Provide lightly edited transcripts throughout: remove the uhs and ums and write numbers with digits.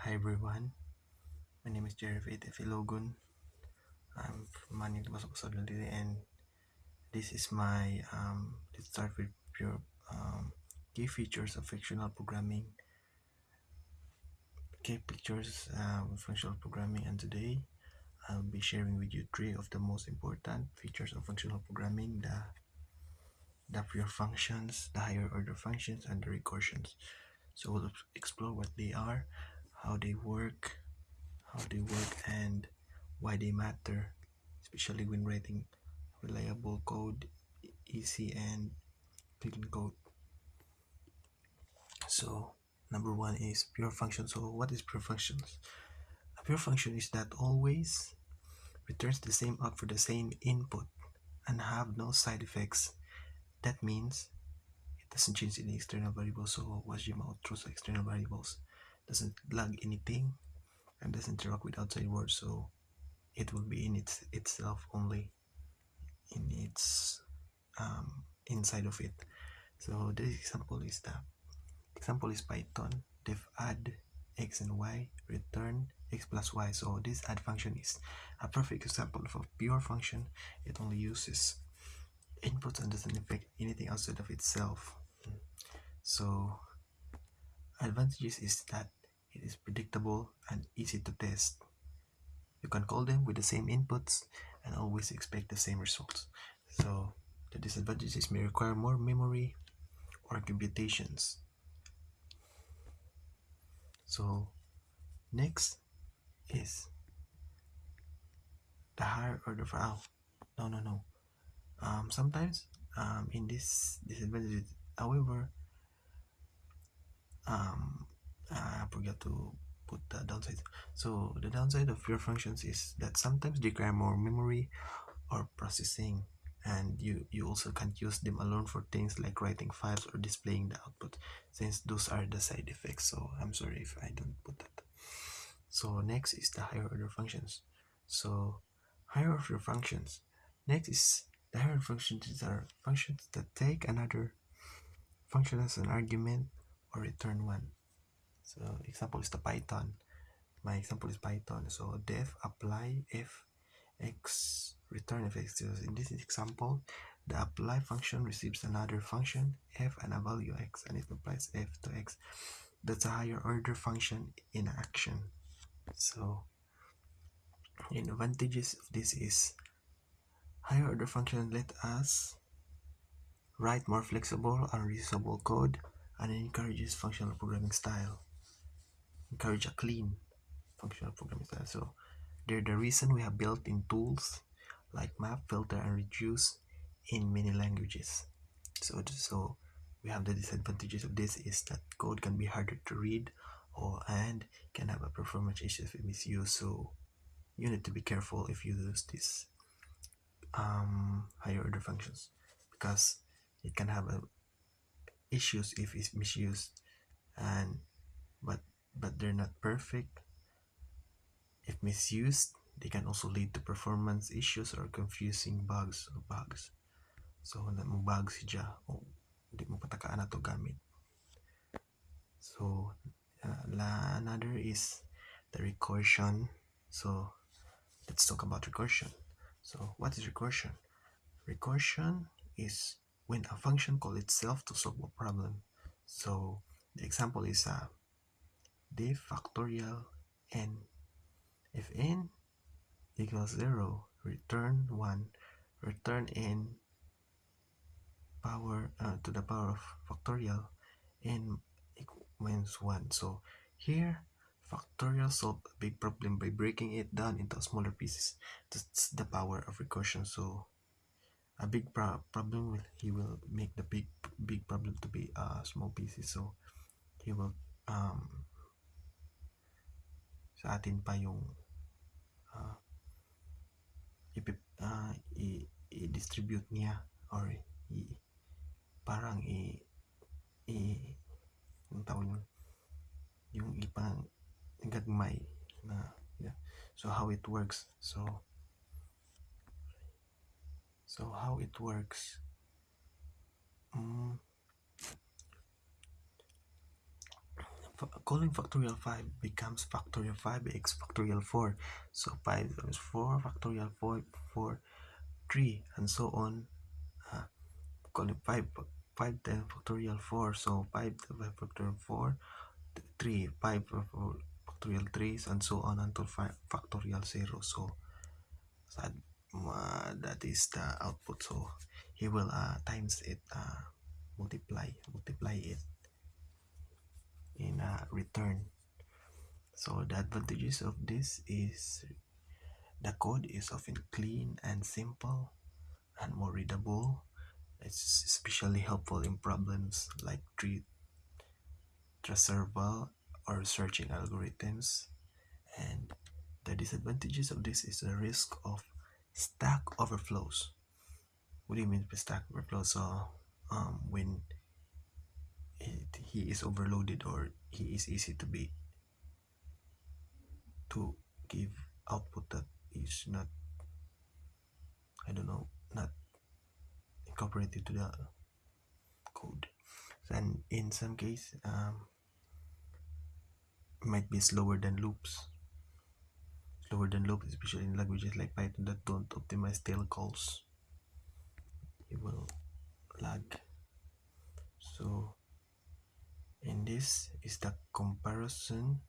Hi everyone, my name is Jerry Filogun. I'm from Manila, Massachusetts, and this is my let's start with pure key features of functional programming, key pictures of functional programming, and today I'll be sharing with you three of the most important features of functional programming: the pure functions, the higher order functions, and the recursions. So we'll explore what they are, how they work, and why they matter, especially when writing reliable code, easy and clean code. So number one is pure function. So what is pure functions? A pure function is that always returns the same output for the same input and have no side effects. That means it doesn't change any external variables. So what's your out through external variables? Doesn't log anything and doesn't interact with outside words. So it will be in itself only, in its inside of it. So the example is Python. Def add x and y, return x plus y. So this add function is a perfect example of a pure function. It only uses inputs and doesn't affect anything outside of itself. So advantages is that it is predictable and easy to test. You can call them with the same inputs and always expect the same results. So the disadvantages may require more memory or computations. So next is the higher order for no. Sometimes in this disadvantage, however, I forgot to put the downside. So the downside of pure functions is that sometimes they require more memory or processing, and you also can't use them alone for things like writing files or displaying the output, since those are the side effects. So I'm sorry if I don't put that. So next is the higher order functions. So higher order functions. Next is the higher order functions. These are functions that take another function as an argument or return one. So example is the Python. My example is Python. So def apply f x return f x. So in this example, the apply function receives another function f and a value x, and it applies f to x. That's a higher order function in action. So the advantages of this is higher order function let us write more flexible and reusable code, and encourages functional programming style. Encourage a clean functional programming style. So they're the reason we have built-in tools like map, filter, and reduce in many languages. So we have the disadvantages of this is that code can be harder to read and can have a performance issues with misuse. So you need to be careful if you use this higher order functions, because it can have issues if it's misused, and but they're not perfect. If misused, they can also lead to performance issues or confusing bugs. So na mo bugs siya o hindi mo patakaan na to gamit. So another is the recursion. So let's talk about recursion. So what is recursion? Recursion is when a function calls itself to solve a problem. So the example is d factorial n. If n equals 0, return 1, return n power to the power of factorial n means 1. So here factorial solve a big problem by breaking it down into smaller pieces. That's the power of recursion. So a big problem he will make the big problem to be small pieces. So he will sa atin pa yung uh, i-distribute niya, or parang yung tawag yung ipang gagmay na, yeah. So how it works, how it works, calling factorial 5 becomes factorial 5x factorial 4. So 5 times 4 factorial 4, 4 3 and so on. uh, Calling 5 times factorial 4, so 5 times factorial 4 3 5 factorial 3 and so on until 5 factorial 0. So that, that is the output. So he will times it, multiply it in return. So the advantages of this is the code is often clean and simple and more readable. It's especially helpful in problems like tree traceable or searching algorithms. And the disadvantages of this is the risk of stack overflows. What do you mean by stack overflow? So when he is overloaded or he is easy to give output that is not, I don't know, not incorporated to the code. And in some case, might be slower than loops, especially in languages like Python that don't optimize tail calls. It will lag. So, and this is the comparison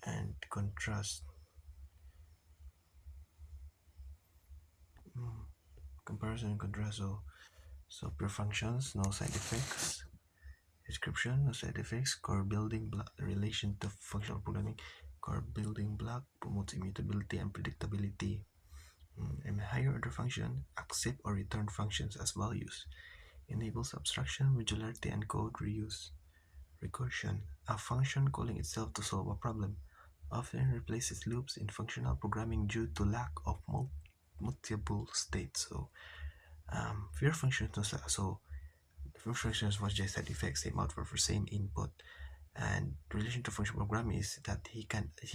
and contrast. Comparison and contrast. So pure functions, no side effects. Description, no side effects. Core building block relation to functional programming. Core building block promotes immutability and predictability. And higher order function accept or return functions as values. Enables abstraction, modularity, and code reuse. Recursion, a function calling itself to solve a problem, often replaces loops in functional programming due to lack of multiple states. So, fewer functions, so fewer functions was just side effects, same output for same input. And relation to functional programming is that he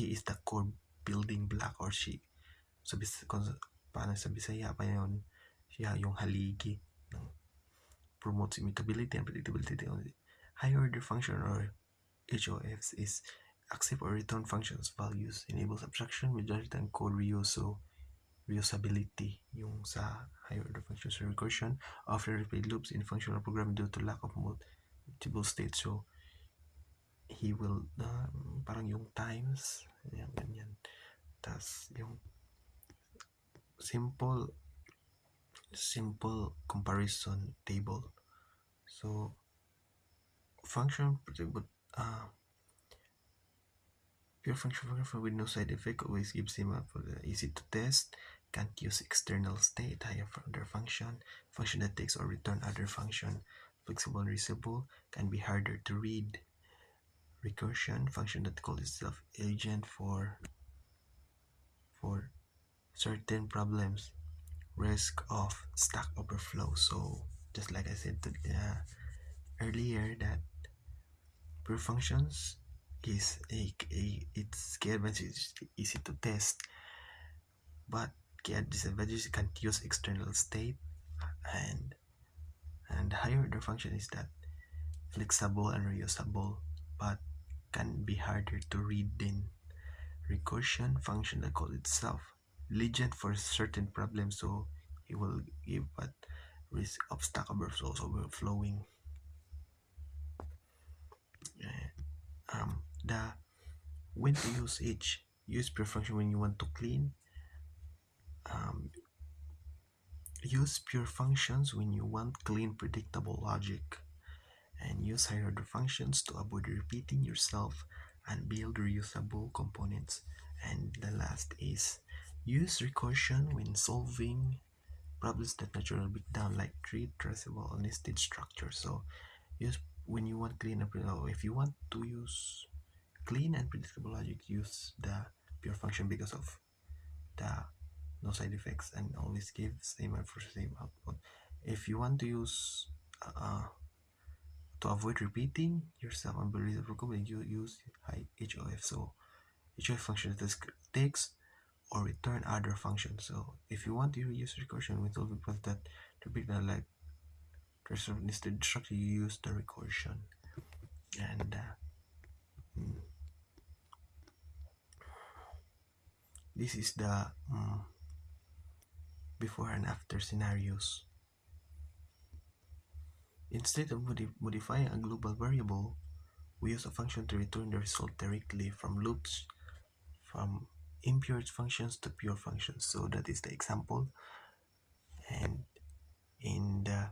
is the core building block or she. So, paano sa Bisaya pa yun, siya yung haligi ng promotes immutability and predictability. Higher order function or HOFs is accept or return functions values, enables abstraction, modularity, and code reuse. So reusability yung sa higher order functions. Recursion often repeat loops in functional programming due to lack of multiple states. So he will parang yung times yan ganyan. Tas yung simple comparison table. So function but pure function with no side effect always gives him up for the easy to test, can't use external state, higher order function that takes or return other function, flexible and reusable, can be harder to read. Recursion, function that calls itself agent for certain problems, risk of stack overflow. So just like I said earlier, that pure functions is its key advantage is easy to test, but key disadvantage can't use external state, and higher order function is that flexible and reusable, but can be harder to read than recursion function that call itself legend for certain problems. So it will give but risk of stack overflowing. The when to use each, use pure function when you want to clean, use pure functions when you want clean predictable logic, and use higher order functions to avoid repeating yourself and build reusable components. And the last is use recursion when solving problems that naturally break down like tree traceable or nested structure. So use when you want clean and if you want to use clean and predictable logic, use the pure function because of the no side effects and always give same and for same output. If you want to use to avoid repeating yourself and build reusable, you use high HOF. So HOF function that takes or return other functions. So if you want to use recursion with all the problems that repeat like nested structure, you use the recursion. And mm, this is the before and after scenarios. Instead of modifying a global variable, we use a function to return the result directly from loops, from impure functions to pure functions. So that is the example. And in the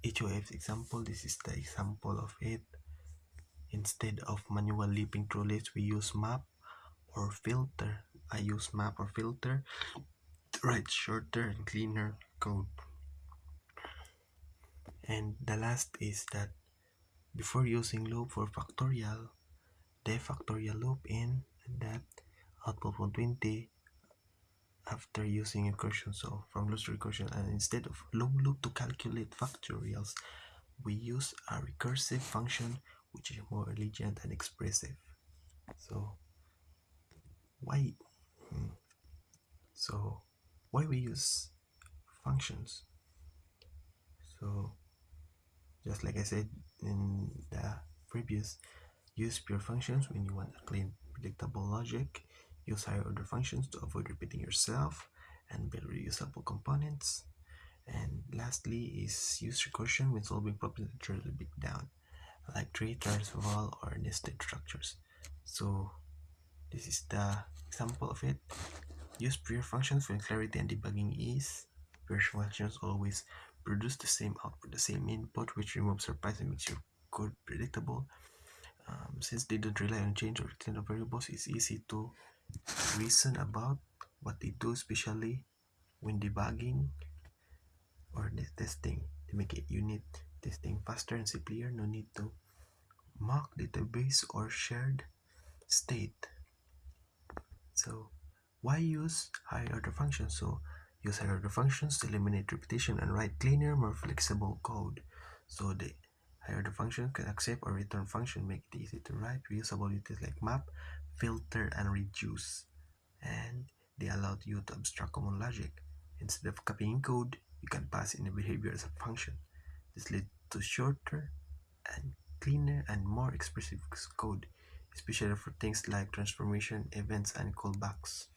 HOF's example, this is the example of it. Instead of manual leaping through lists, we use map or filter. I use map or filter to write shorter and cleaner code. And the last is that before using loop for factorial, the factorial loop in that output 120 after using recursion. So from loop to recursion, and instead of long loop to calculate factorials, we use a recursive function which is more elegant and expressive. So why so why we use functions? So just like I said in the previous, use pure functions when you want a clean predictable logic. Use higher order functions to avoid repeating yourself and build reusable components. And lastly is use recursion when solving problems that are really big down, like tree transformal or nested structures. So this is the example of it. Use pure functions when clarity and debugging ease. Pure functions always produce the same output, the same input, which removes surprise and makes your code predictable. Since they don't rely on change or return of variables, it's easy to reason about what they do, especially when debugging or testing. To make it unit testing faster and simpler, no need to mock database or shared state. So why use higher order functions? So use higher order functions to eliminate repetition and write cleaner, more flexible code. So the higher order function can accept or return function, make it easy to write, reusable utilities like map, filter, and reduce. And they allowed you to abstract common logic. Instead of copying code, you can pass in a behavior as a function. This leads to shorter and cleaner and more expressive code, especially for things like transformation, events, and callbacks.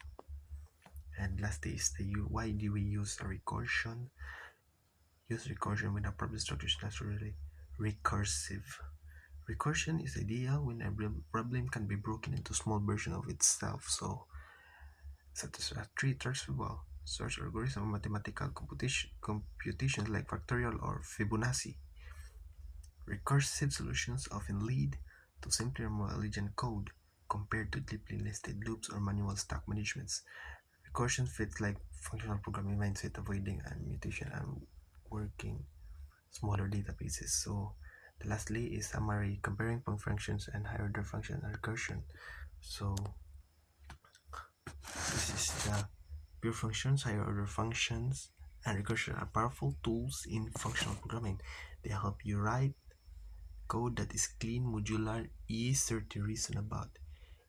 And lastly is the why do we use a recursion? Use recursion when a problem structure is naturally recursive. Recursion is ideal when a problem can be broken into small versions of itself. So such as a tree transformal, search algorithm, or mathematical computations like factorial or Fibonacci. Recursive solutions often lead to simpler, more elegant code compared to deeply nested loops or manual stack managements. Recursion fits like functional programming mindset, avoiding mutation and working smaller databases. So lastly is summary, comparing point functions and higher order function and recursion. So this is the pure functions, higher order functions, and recursion are powerful tools in functional programming. They help you write code that is clean, modular, easy to reason about.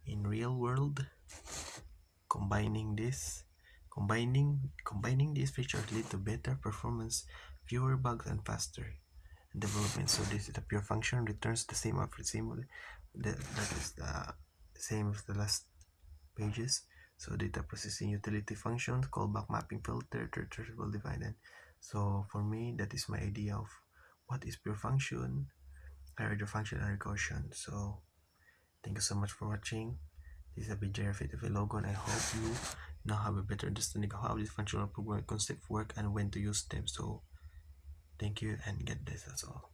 In real world, combining these features lead to better performance, fewer bugs, and faster development. So this is the pure function returns the same after same. That is the same as the last pages. So data processing utility functions, callback mapping filter, retrieval dividend. So for me, that is my idea of what is pure function, hierarchy function, and recursion. So thank you so much for watching. This is a BJ Fit logo, and I hope you now have a better understanding of how these functional programming concepts work and when to use them. So thank you and get this. That's all.